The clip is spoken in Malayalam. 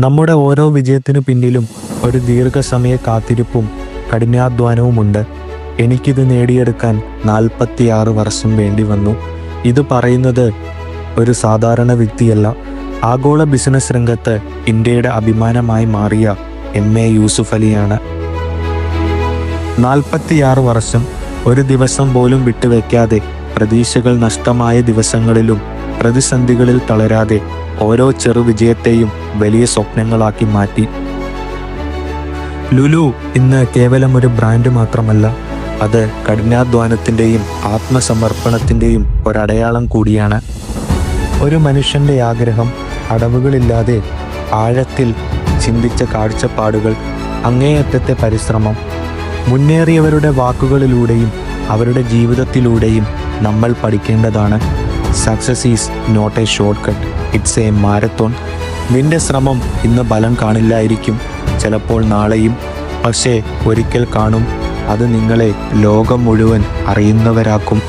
നമ്മുടെ ഓരോ വിജയത്തിനു പിന്നിലും ഒരു ദീർഘസമയ കാത്തിരിപ്പും കഠിനാധ്വാനവുമുണ്ട്. എനിക്കിത് നേടിയെടുക്കാൻ 46 വർഷം വേണ്ടി വന്നു. ഇത് പറയുന്നത് ഒരു സാധാരണ വ്യക്തിയല്ല. ആഗോള ബിസിനസ് രംഗത്ത് ഇന്ത്യയുടെ അഭിമാനമായി മാറിയ MA യൂസുഫ് അലിയാണ്. 46 വർഷം, ഒരു ദിവസം പോലും വിട്ടുവെക്കാതെ, പ്രതീക്ഷകൾ നഷ്ടമായ ദിവസങ്ങളിലും പ്രതിസന്ധികളിൽ തളരാതെ ഓരോ ചെറു വിജയത്തെയും വലിയ സ്വപ്നങ്ങളാക്കി മാറ്റി. ലുലു ഇന്ന് കേവലം ഒരു ബ്രാൻഡ് മാത്രമല്ല, അത് കഠിനാധ്വാനത്തിൻ്റെയും ആത്മസമർപ്പണത്തിൻ്റെയും ഒരടയാളം കൂടിയാണ്. ഒരു മനുഷ്യൻ്റെ ആഗ്രഹം, അടവുകളില്ലാതെ ആഴത്തിൽ ചിന്തിച്ച കാഴ്ചപ്പാടുകൾ, അങ്ങേയറ്റത്തെ പരിശ്രമം. മുന്നേറിയവരുടെ വാക്കുകളിലൂടെയും അവരുടെ ജീവിതത്തിലൂടെയും നമ്മൾ പഠിക്കേണ്ടതാണ്. Success is not a short cut, it's a marathon. നിന്റെ ശ്രമം ഇന്ന് ഫലം കാണില്ലായിരിക്കും, ചിലപ്പോൾ നാളെയും, പക്ഷേ ഒരിക്കൽ കാണും. അത് നിങ്ങളെ ലോകം മുഴുവൻ അറിയുന്നവരാക്കും.